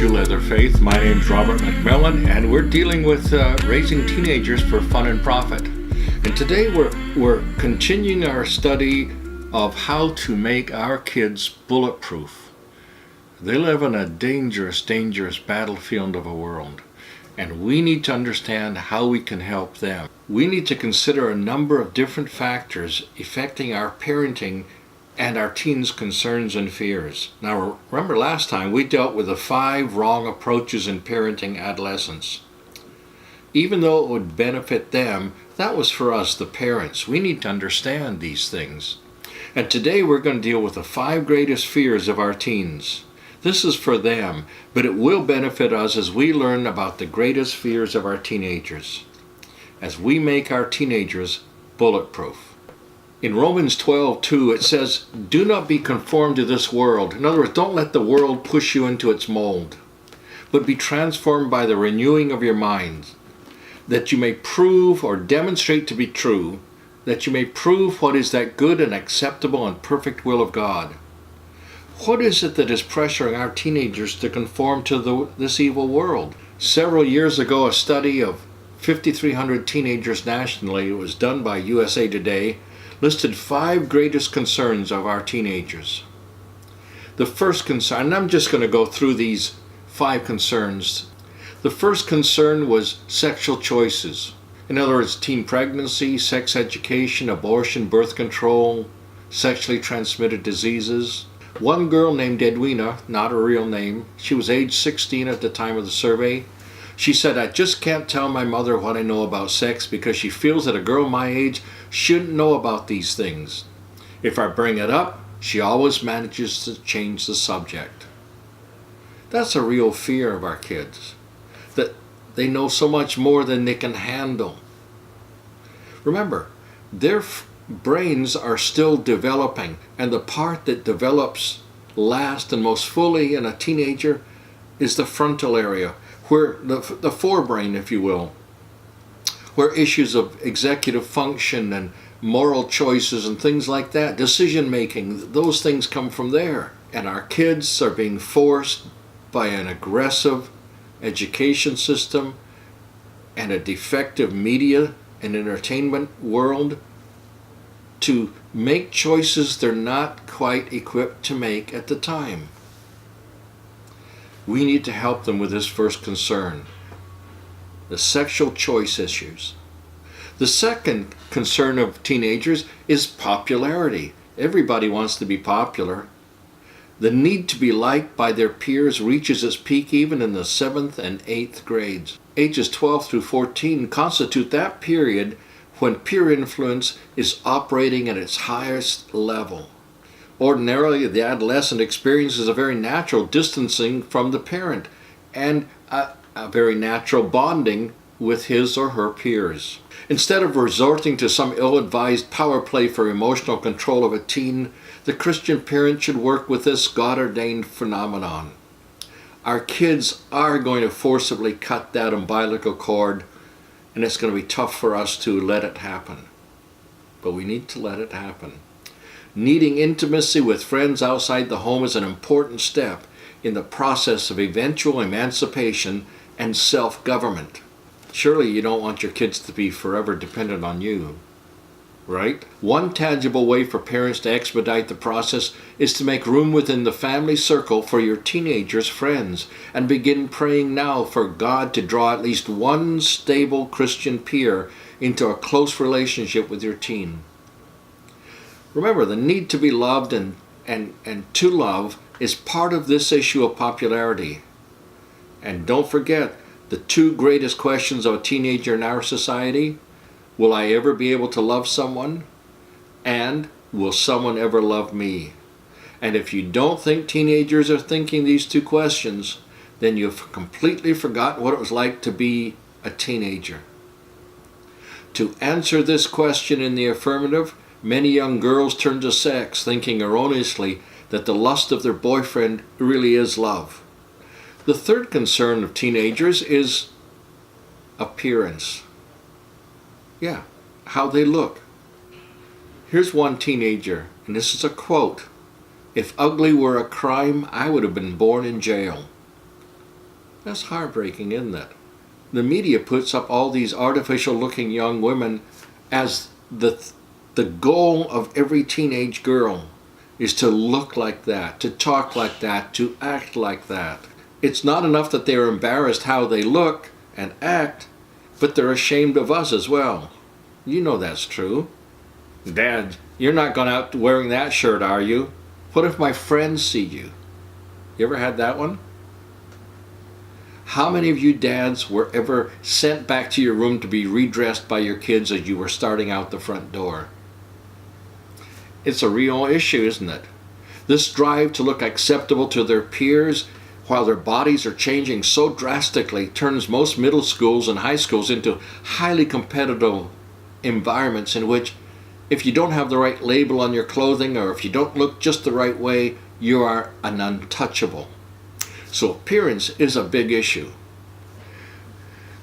Shoe Leather Faith. My name's Robert McMillan, and we're dealing with raising teenagers for fun and profit. And today we're continuing our study of how to make our kids bulletproof. They live in a dangerous battlefield of a world, and we need to understand how we can help them. We need to consider a number of different factors affecting our parenting and our teens' concerns and fears. Now, remember last time we dealt with the 5 wrong approaches in parenting adolescents. Even though it would benefit them, that was for us, the parents. We need to understand these things. And today we're going to deal with the 5 greatest fears of our teens. This is for them, but it will benefit us as we learn about the greatest fears of our teenagers, as we make our teenagers bulletproof. In Romans 12:2, it says, "Do not be conformed to this world." In other words, don't let the world push you into its mold, but be transformed by the renewing of your mind, that you may prove or demonstrate to be true, that you may prove what is that good and acceptable and perfect will of God. What is it that is pressuring our teenagers to conform to this evil world? Several years ago, a study of 5,300 teenagers nationally, it was done by USA Today, listed 5 greatest concerns of our teenagers. The first concern, and I'm just going to go through these 5 concerns. The first concern was sexual choices. In other words, teen pregnancy, sex education, abortion, birth control, sexually transmitted diseases. One girl named Edwina, not her real name, she was age 16 at the time of the survey. She said, "I just can't tell my mother what I know about sex because she feels that a girl my age shouldn't know about these things. If I bring it up, she always manages to change the subject." That's a real fear of our kids, that they know so much more than they can handle. Remember, their brains are still developing, and the part that develops last and most fully in a teenager is the frontal area, where the forebrain, if you will, where issues of executive function and moral choices and things like that, decision making, those things come from there. And our kids are being forced by an aggressive education system and a defective media and entertainment world to make choices they're not quite equipped to make at the time. We need to help them with this first concern, the sexual choice issues. The second concern of teenagers is popularity. Everybody wants to be popular. The need to be liked by their peers reaches its peak even in the 7th and 8th grades. Ages 12 through 14 constitute that period when peer influence is operating at its highest level. Ordinarily, the adolescent experiences a very natural distancing from the parent and a very natural bonding with his or her peers. Instead of resorting to some ill-advised power play for emotional control of a teen, the Christian parent should work with this God-ordained phenomenon. Our kids are going to forcibly cut that umbilical cord, and it's going to be tough for us to let it happen. But we need to let it happen. Needing intimacy with friends outside the home is an important step in the process of eventual emancipation and self-government. Surely you don't want your kids to be forever dependent on you, right? One tangible way for parents to expedite the process is to make room within the family circle for your teenagers' friends and begin praying now for God to draw at least one stable Christian peer into a close relationship with your teen. Remember, the need to be loved and to love is part of this issue of popularity. And don't forget, the 2 greatest questions of a teenager in our society: will I ever be able to love someone? And will someone ever love me? And if you don't think teenagers are thinking these 2 questions, then you've completely forgotten what it was like to be a teenager. To answer this question in the affirmative, many young girls turn to sex, thinking erroneously that the lust of their boyfriend really is love. The third concern of teenagers is appearance. Yeah, how they look. Here's one teenager, and this is a quote: "If ugly were a crime, I would have been born in jail." That's heartbreaking, isn't it? The media puts up all these artificial looking young women as the goal of every teenage girl is to look like that, to talk like that, to act like that. It's not enough that they're embarrassed how they look and act, but they're ashamed of us as well. You know that's true. Dad, you're not going out wearing that shirt, are you? What if my friends see you? You ever had that one? How many of you dads were ever sent back to your room to be redressed by your kids as you were starting out the front door? It's a real issue, isn't it? This drive to look acceptable to their peers while their bodies are changing so drastically turns most middle schools and high schools into highly competitive environments in which if you don't have the right label on your clothing or if you don't look just the right way, you are an untouchable. So appearance is a big issue.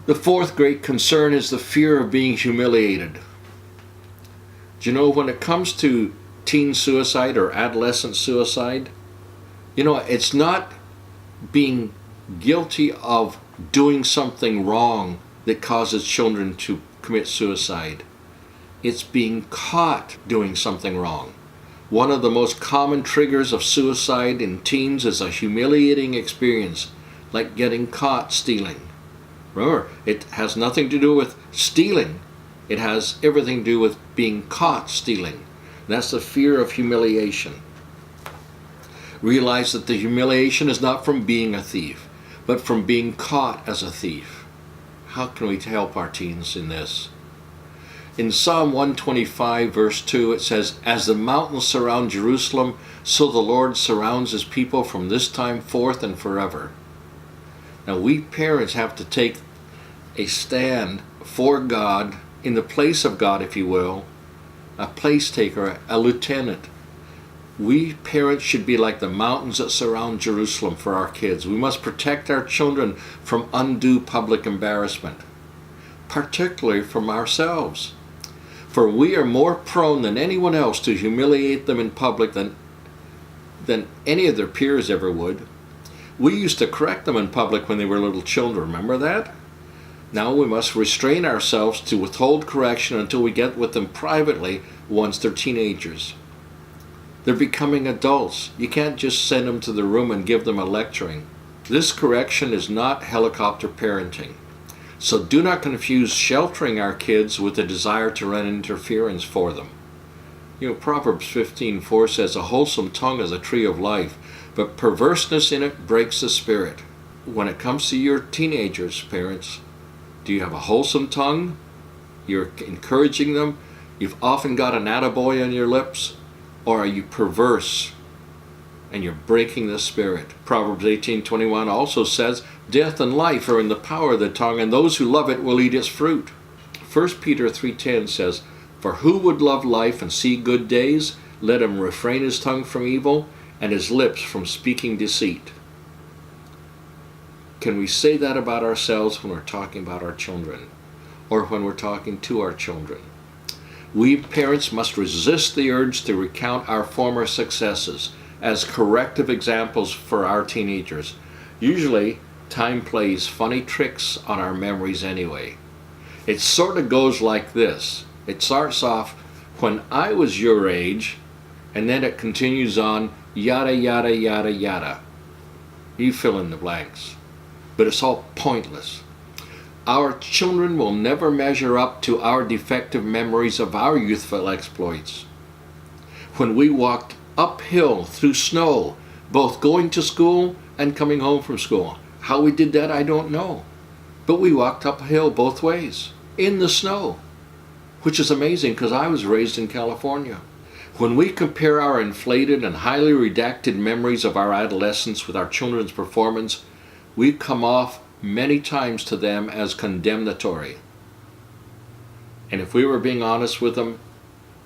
The fourth great concern is the fear of being humiliated. Do you know, when it comes to teen suicide or adolescent suicide, it's not being guilty of doing something wrong that causes children to commit suicide. It's being caught doing something wrong. One of the most common triggers of suicide in teens is a humiliating experience, like getting caught stealing. Remember, it has nothing to do with stealing. It has everything to do with being caught stealing. That's the fear of humiliation. Realize that the humiliation is not from being a thief, but from being caught as a thief. How can we help our teens in this? In Psalm 125, verse 2, it says, "As the mountains surround Jerusalem, so the Lord surrounds his people from this time forth and forever." Now we parents have to take a stand for God, in the place of God, if you will, a place taker, a lieutenant. We parents should be like the mountains that surround Jerusalem for our kids. We must protect our children from undue public embarrassment, particularly from ourselves. For we are more prone than anyone else to humiliate them in public than any of their peers ever would. We used to correct them in public when they were little children, remember that? Now we must restrain ourselves to withhold correction until we get with them privately once they're teenagers. They're becoming adults. You can't just send them to the room and give them a lecturing. This correction is not helicopter parenting. So do not confuse sheltering our kids with a desire to run interference for them. Proverbs 15:4 says, "A wholesome tongue is a tree of life, but perverseness in it breaks the spirit." When it comes to your teenagers, parents, do you have a wholesome tongue? You're encouraging them? You've often got an attaboy on your lips? Or are you perverse and you're breaking the spirit? Proverbs 18:21 also says, "Death and life are in the power of the tongue, and those who love it will eat its fruit." 1 Peter 3:10 says, "For who would love life and see good days? Let him refrain his tongue from evil and his lips from speaking deceit." Can we say that about ourselves when we're talking about our children or when we're talking to our children? We parents must resist the urge to recount our former successes as corrective examples for our teenagers. Usually, time plays funny tricks on our memories anyway. It sort of goes like this. It starts off, "When I was your age," and then it continues on, yada, yada, yada, yada. You fill in the blanks. But it's all pointless. Our children will never measure up to our defective memories of our youthful exploits. When we walked uphill through snow, both going to school and coming home from school. How we did that, I don't know. But we walked uphill both ways, in the snow, which is amazing because I was raised in California. When we compare our inflated and highly redacted memories of our adolescence with our children's performance, we come off many times to them as condemnatory. And if we were being honest with them,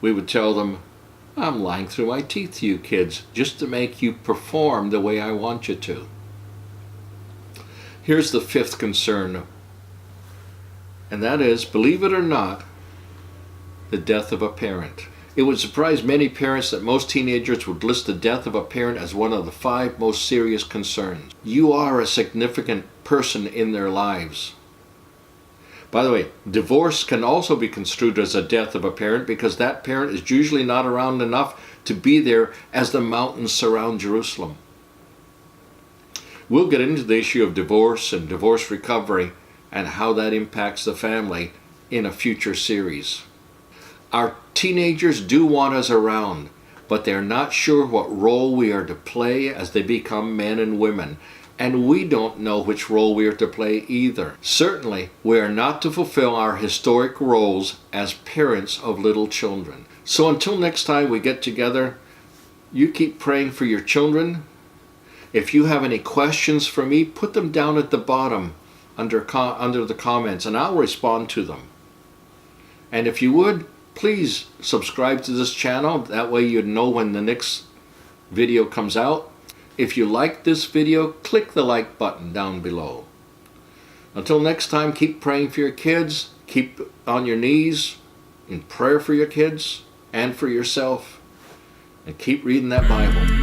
we would tell them, "I'm lying through my teeth to you kids just to make you perform the way I want you to." Here's the fifth concern, and that is, believe it or not, the death of a parent. It would surprise many parents that most teenagers would list the death of a parent as one of the 5 most serious concerns. You are a significant person in their lives. By the way, divorce can also be construed as a death of a parent because that parent is usually not around enough to be there as the mountains surround Jerusalem. We'll get into the issue of divorce and divorce recovery and how that impacts the family in a future series. Our teenagers do want us around, but they're not sure what role we are to play as they become men and women. And we don't know which role we are to play either. Certainly, we are not to fulfill our historic roles as parents of little children. So until next time we get together, you keep praying for your children. If you have any questions for me, put them down at the bottom under the comments, and I'll respond to them. And if you would, please subscribe to this channel. That way you'd know when the next video comes out. If you like this video, click the like button down below. Until next time, keep praying for your kids. Keep on your knees in prayer for your kids and for yourself. And keep reading that Bible.